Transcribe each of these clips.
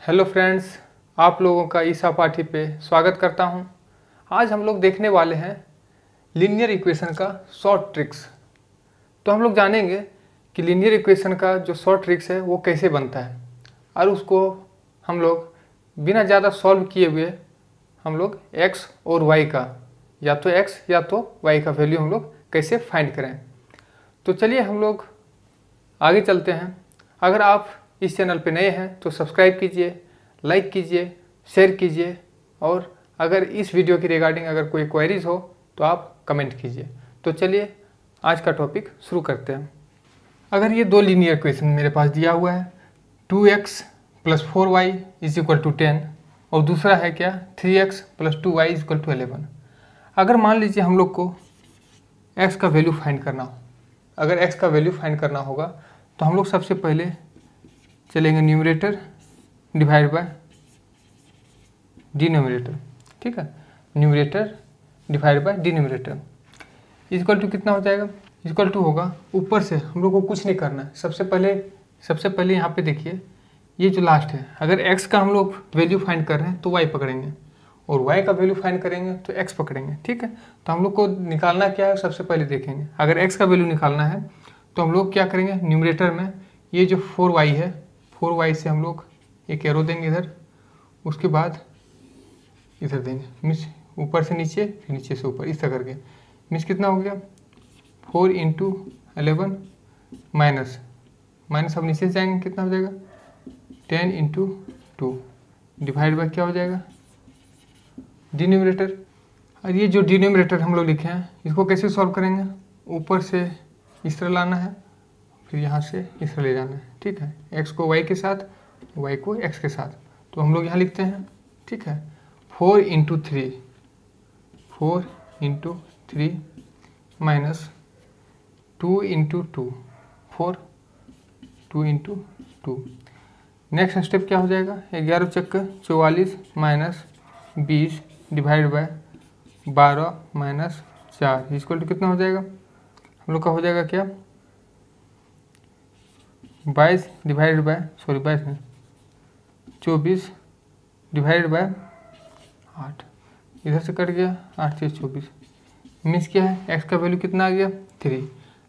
Hello friends, आप लोगों का ईसा पाठी पे स्वागत करता हूं। आज हम लोग देखने वाले हैं लीनियर इक्वेशन का शॉर्ट ट्रिक्स। तो हम लोग जानेंगे कि लीनियर इक्वेशन का जो शॉर्ट ट्रिक्स है वो कैसे बनता है और उसको हम लोग बिना ज़्यादा सॉल्व किए हुए हम लोग x और y का या तो x या तो y का वैल्यू हम लोग कैसे फाइंड करें। तो चलिए हम लोग आगे चलते हैं। अगर आप इस चैनल पे नए हैं तो सब्सक्राइब कीजिए, लाइक कीजिए, शेयर कीजिए और अगर इस वीडियो की रिगार्डिंग अगर कोई क्वेरीज हो तो आप कमेंट कीजिए। तो चलिए आज का टॉपिक शुरू करते हैं। अगर ये दो लीनियर इक्वेशन मेरे पास दिया हुआ है 2x + 4y = 10 और दूसरा है क्या 3x + 2y = 11। अगर मान लीजिए हम लोग को x का वैल्यू फाइंड करना हो, अगर x का वैल्यू फाइंड करना होगा तो हम लोग सबसे पहले चलेंगे न्यूमरेटर डिवाइड बाय डिनोमिनेटर। ठीक है, numerator divide by denominator equal to कितना हो जाएगा, इक्वल टू होगा ऊपर से हम लोग को कुछ नहीं करना है। सबसे पहले यहाँ पे देखिए ये जो लास्ट है, अगर x का हम लोग वैल्यू फाइंड कर रहे हैं तो y पकड़ेंगे और y का वैल्यू फाइंड करेंगे तो x पकड़ेंगे। ठीक है, तो हम लोग को निकालना क्या है सबसे पहले देखेंगे। अगर x का वैल्यू निकालना है तो हम लोग क्या करेंगे, न्यूमरेटर में ये जो 4y है 4y से हम लोग एक एरो देंगे इधर, उसके बाद इधर देंगे मीन्स ऊपर से नीचे फिर नीचे से ऊपर, इस तरह करके मीन्स कितना हो गया 4 × 11 माइनस माइनस अब नीचे से जाएंगे कितना हो जाएगा 10 × 2 डिवाइड बाय क्या हो जाएगा डिनोमिनेटर। और ये जो डिनोमिनेटर हम लोग लिखे हैं इसको कैसे सॉल्व करेंगे, ऊपर से इस तरह लाना है फिर यहाँ से इस तरह ले जाना है। ठीक है, x को y के साथ y को x के साथ, तो हम लोग यहाँ लिखते हैं। ठीक है, 4 × 3 माइनस 2 × 2 4 2 × 2। नेक्स्ट स्टेप क्या हो जाएगा 11 चक्कर 44 minus 20 divide by 12 minus 4 equal to कितना हो जाएगा, हम लोग का हो जाएगा क्या 22 डिवाइड बाय 24 डिवाइड बाय 8, इधर से कट गया 8 से 24 मीन्स क्या है x का वैल्यू कितना आ गया 3।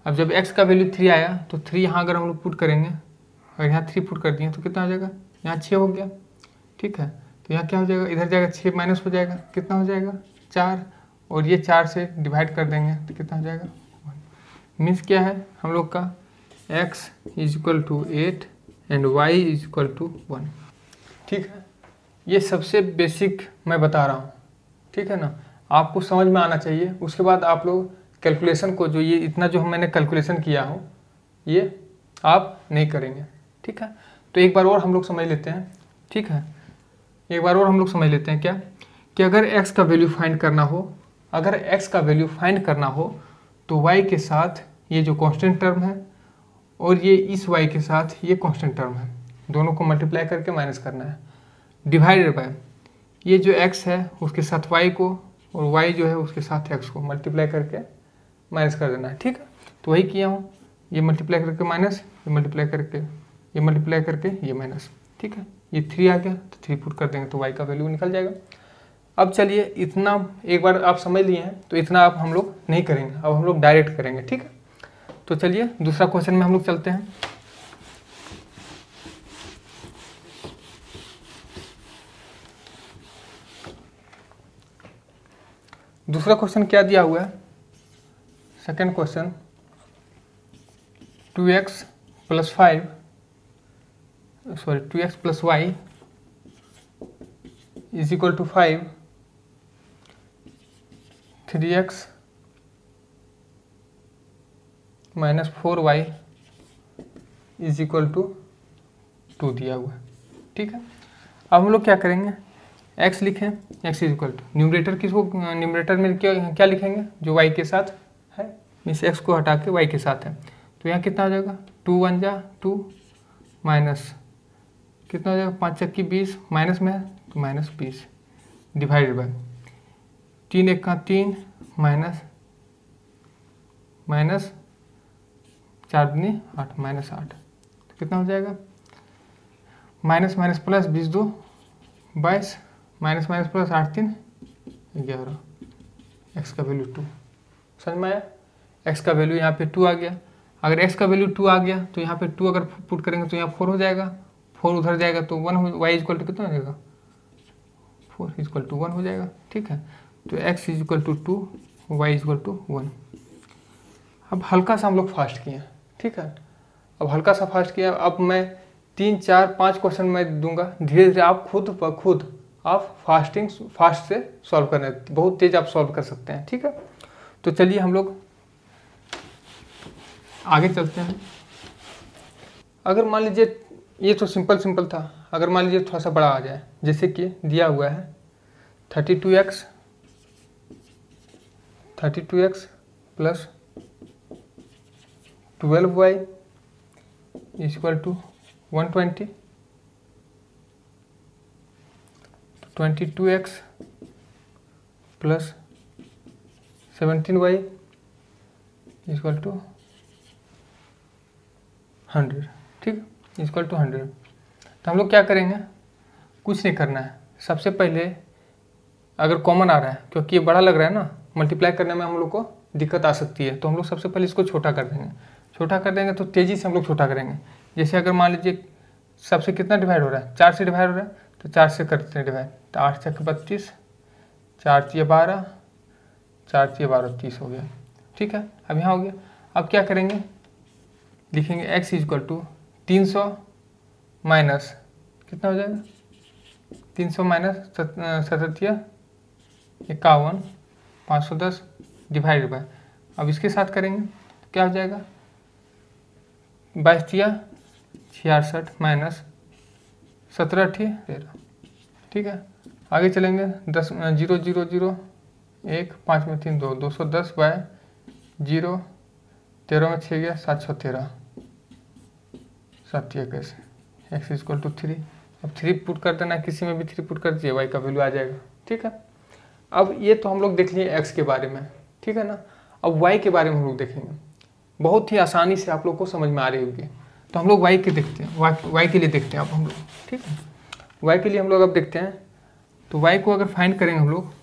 अब जब x का वैल्यू 3 आया तो 3 यहाँ अगर हम लोग पुट करेंगे और यहाँ 3 पुट कर दिए तो कितना हो जाएगा, यहाँ 6 हो गया। ठीक है, तो यहाँ क्या हो जाएगा, इधर जाएगा 6 माइनस हो जाएगा कितना हो जाएगा 4 और ये 4 से डिवाइड कर देंगे तो कितना हो जाएगा 1। मीन्स क्या है हम लोग का x = 8 एंड y = 1। ठीक है, ये सबसे बेसिक मैं बता रहा हूँ। ठीक है ना, आपको समझ में आना चाहिए। उसके बाद आप लोग कैलकुलेशन को जो ये इतना जो मैंने कैलकुलेशन किया हो ये आप नहीं करेंगे। ठीक है, तो एक बार और हम लोग समझ लेते हैं। ठीक है, एक बार और हम लोग समझ लेते हैं क्या कि अगर x का वैल्यू फाइंड करना हो, अगर x का वैल्यू फाइंड करना हो तो y के साथ ये जो कांस्टेंट टर्म है और ये इस y के साथ ये कांस्टेंट टर्म है, दोनों को मल्टीप्लाई करके माइनस करना है डिवाइडेड बाय ये जो x है उसके साथ y को और y जो है उसके साथ x को मल्टीप्लाई करके माइनस कर देना है। ठीक है, तो वही किया हूँ, ये मल्टीप्लाई करके माइनस, ये मल्टीप्लाई करके ये मल्टीप्लाई करके ये माइनस। ठीक है, ये 3 आ गया तो 3 पुट कर देंगे तो y का वैल्यू निकल जाएगा। अब चलिए इतना एक बार आप समझ लिए हैं तो इतना आप हम लोग नहीं करेंगे, अब हम लोग डायरेक्ट करेंगे। ठीक है, तो चलिए दूसरा क्वेश्चन में हम लोग चलते हैं। दूसरा क्वेश्चन क्या दिया हुआ है, second question 2x + y = 5 3x - 4y = 2 दिया हुआ है। ठीक है, अब हम लोग क्या करेंगे x लिखें, x = न्यूमरेटर किसको, न्यूमरेटर में क्या लिखेंगे जो y के साथ है, मीन्स x को हटा के y के साथ है, तो यहाँ कितना हो जाएगा 2 × 1 = 2 माइनस कितना हो जाएगा 5 × 20 माइनस में है तो -20 डिवाइडेड बाय 3 × 1 = 3 माइनस 4 × 2 = 8 -8 तो कितना हो जाएगा minus minus plus 20 2 22, minus minus plus 8 3 11, x का वैल्यू 2। समझ में आया? एक्स का वैल्यू यहाँ पे 2 आ गया। अगर एक्स का वैल्यू 2 आ गया तो यहाँ पे 2 अगर पुट करेंगे तो यहाँ 4 हो जाएगा, 4 उधर जाएगा तो 1 हो, वाई इक्वल टू कितना हो जाएगा, 4 इक्वल टू 1 हो जाएगा। ठीक है, तो x is equal to 2, y equal to 1। अब हल्का सा हम लोग फास्ट किए। ठीक है, अब हल्का सा फास्ट किया। अब मैं 3 4 5 क्वेश्चन मैं दूंगा, धीरे धीरे आप खुद आप फास्ट से सॉल्व करना है, बहुत तेज आप सॉल्व कर सकते हैं। ठीक है, तो चलिए हम लोग आगे चलते हैं। अगर मान लीजिए ये तो सिंपल था, अगर मान लीजिए थोड़ा सा बड़ा आ जाए, जैसे कि दिया हुआ है 32x plus 12y equal to 120, 22x plus 17y equal to 100। ठीक, इक्वल टू 100। तो हम लोग क्या करेंगे, कुछ नहीं करना है। सबसे पहले अगर कॉमन आ रहा है, क्योंकि ये बड़ा लग रहा है ना, मल्टीप्लाई करने में हम लोग को दिक्कत आ सकती है, तो हम लोग सबसे पहले इसको छोटा कर देंगे। छोटा कर देंगे तो तेज़ी से हम लोग छोटा करेंगे। जैसे अगर मान लीजिए सबसे कितना डिवाइड हो रहा है, 4 से डिवाइड हो रहा है, तो 4 से करते हैं डिवाइड, तो 8 से 32, 4 से 12, 4 से 12 30 हो गया। ठीक है, अब यहाँ हो गया। अब क्या करेंगे, लिखेंगे x इक्वल टू 300 माइनस कितना हो जाएगा, 300 माइनस 77 51 510 डिवाइड बाय। अब इसके साथ करेंगे तो क्या हो जाएगा, 22 66 माइनस 17 13। ठीक है, आगे चलेंगे। 10 0 0 0 1 5 में 3 2 210 बाय 0 13 में 6 गया 713 7 21 एक्स इक्वल टू 3। अब 3 पुट कर देना, किसी में भी 3 पुट कर दीजिए, वाई का वैल्यू आ जाएगा। ठीक है, अब ये तो हम लोग देख लिए एक्स के बारे में। ठीक है ना, अब वाई के बारे में हम लोग देखेंगे। बहुत ही आसानी से आप लोग को समझ में आ रही होगी। तो हम लोग वाई के देखते हैं, वाई के लिए देखते हैं अब हम लोग। ठीक है, वाई के लिए हम लोग अब देखते हैं। तो वाई को अगर फाइंड करेंगे हम लोग,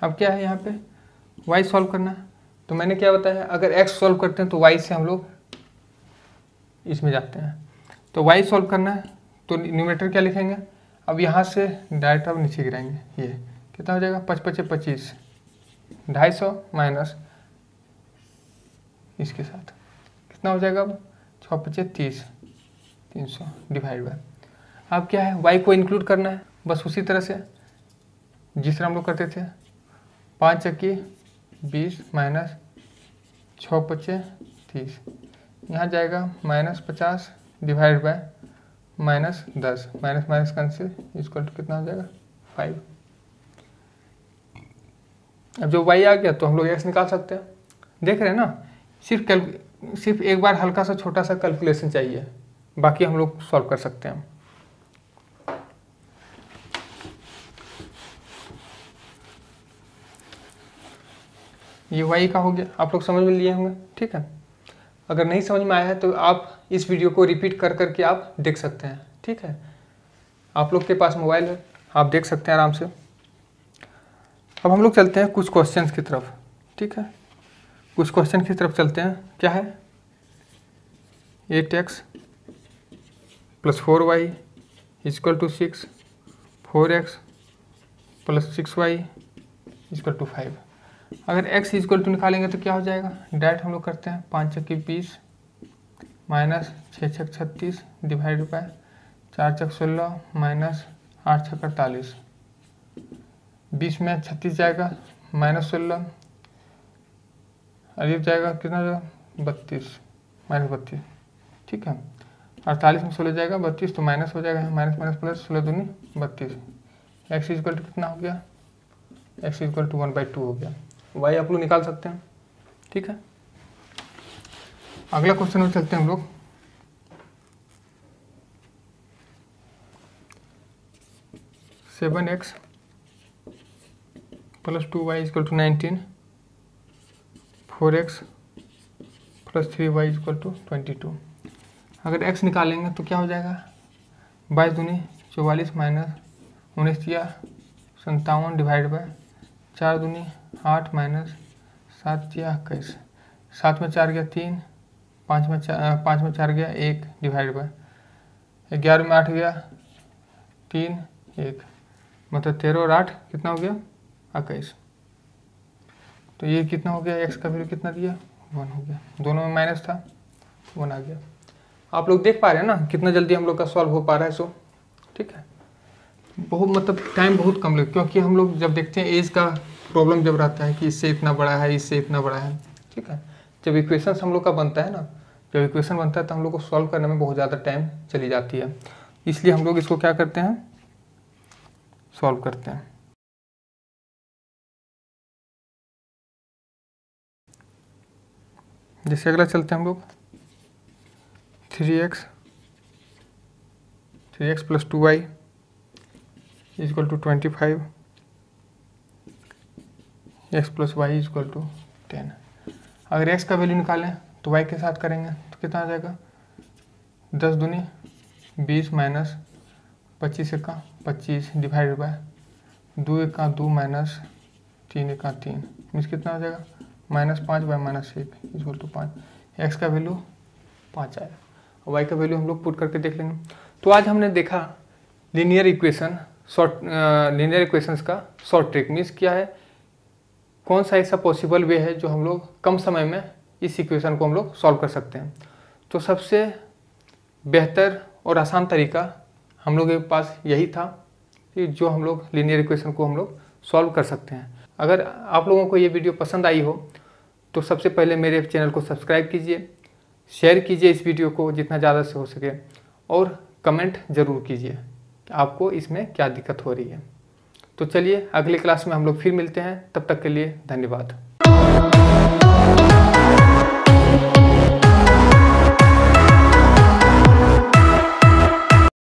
अब क्या है यहाँ पे वाई सॉल्व करना है। तो मैंने क्या बताया, अगर एक्स सॉल्व करते हैं तो वाई से हम लोग इसमें जाते हैं। तो वाई सॉल्व करना है तो न्यूमरेटर क्या लिखेंगे, अब यहाँ से डायरेक्ट अब नीचे गिराएंगे। ये कितना हो जाएगा, 5 5 25 250 माइनस इसके साथ कितना हो जाएगा, अब 6 5 30 300 डिवाइड बाय। अब क्या है, वाई को इंक्लूड करना है, बस उसी तरह से जिस तरह हम लोग करते थे। 5 चक्की 20 माइनस 6 5 30, यहाँ जाएगा -50 divide by -10, minus minus cancel equal to कितना हो जाएगा 5। अब जो y आ गया तो हम लोग x निकाल सकते हैं। देख रहे हैं ना, सिर्फ एक बार हल्का सा छोटा सा कैलकुलेशन चाहिए, बाकी हम लोग सॉल्व कर सकते हैं। ये y का हो गया, आप लोग समझ में लिए होंगे। ठीक है, अगर नहीं समझ में आया है तो आप इस वीडियो को रिपीट कर करके आप देख सकते हैं। ठीक है, आप लोग के पास मोबाइल है, आप देख सकते हैं आराम से। अब हम लोग चलते हैं कुछ क्वेश्चंस की तरफ। ठीक है, कुछ क्वेश्चन की तरफ चलते हैं। क्या है, 8x plus 4y equal to 6, 4x plus 6y equal to 5। अगर x इक्वल टू निकालेंगे तो क्या हो जाएगा, डायरेक्ट हम लोग करते हैं। 5 चक्की 20 माइनस 6 छक 36 डिवाइड बाय 4 चक 16 माइनस 8 छक 48, 20 में 36 जाएगा -16, अलीफ जाएगा कितना जाएगा 32 -32। ठीक है, 48 में 16 जाएगा 32, तो माइनस हो जाएगा, माइनस माइनस प्लस 16 दूनी 32। एक्स इक्वल टू कितना हो गया, एक्स इक्वल टू 1/2 हो गया। वाई आप लोग निकाल सकते हैं। ठीक है, अगला क्वेश्चन में चलते हैं हम लोग। Seven x plus 2y equal to 19, 4x plus 3y equal to 22। अगर x निकालेंगे तो क्या हो जाएगा, 22 दूनी 44 माइनस 19 या 57 डिवाइड बाय 4 दूनी 8 माइनस 7 या 21, 7 में 4 गया 3, 5 में 4 गया 1 डिवाइड बाय 11 में 8 गया 3 1, मतलब 13 और 8 कितना हो गया 21। तो ये कितना हो गया, एक्स का वैल्यू कितना दिया 1 हो गया, दोनों में माइनस था 1 आ गया। आप लोग देख पा रहे हैं ना कितना जल्दी हम लोग का सॉल्व हो पा रहा है। सो ठीक है, बहुत मतलब टाइम बहुत कम लगे, क्योंकि हम लोग जब देखते हैं एज का प्रॉब्लम जब रहता है कि इससे इतना बड़ा है, इससे इतना बड़ा है, ठीक है, जब इक्वेशन हम लोग का बनता है ना, जब इक्वेशन बनता है तो हम लोग को सॉल्व करने में बहुत ज़्यादा टाइम चली जाती है, इसलिए हम लोग इसको क्या करते हैं, सॉल्व करते हैं। जैसे अगला चलते हैं हम लोग 3x plus 2y equal to 25, x plus y equal to 10। अगर x का वैल्यू निकालें तो y के साथ करेंगे तो कितना आ जाएगा, 10 दूनी 20 माइनस 25 एका 25 डिवाइड बाय 2 एका 2 माइनस 3 एका 3, मीन्स कितना आ जाएगा -5 बाय -1 इक्वल टू 5। x का वैल्यू 5 आया और y का वैल्यू हम लोग पुट करके देख लेंगे। तो आज हमने देखा लीनियर इक्वेशंस का शॉर्ट ट्रिक, मीन्स क्या है, कौन सा ऐसा पॉसिबल वे है जो हम लोग कम समय में इस इक्वेशन को हम लोग सॉल्व कर सकते हैं। तो सबसे बेहतर और आसान तरीका हम लोग के पास यही था कि जो हम लोग लीनियर इक्वेशन को हम लोग सॉल्व कर सकते हैं। अगर आप लोगों को ये वीडियो पसंद आई हो तो सबसे पहले मेरे चैनल को सब्सक्राइब कीजिए, शेयर कीजिए इस वीडियो को जितना ज़्यादा से हो सके, और कमेंट ज़रूर कीजिए कि आपको इसमें क्या दिक्कत हो रही है। तो चलिए अगले क्लास में हम लोग फिर मिलते हैं, तब तक के लिए धन्यवाद।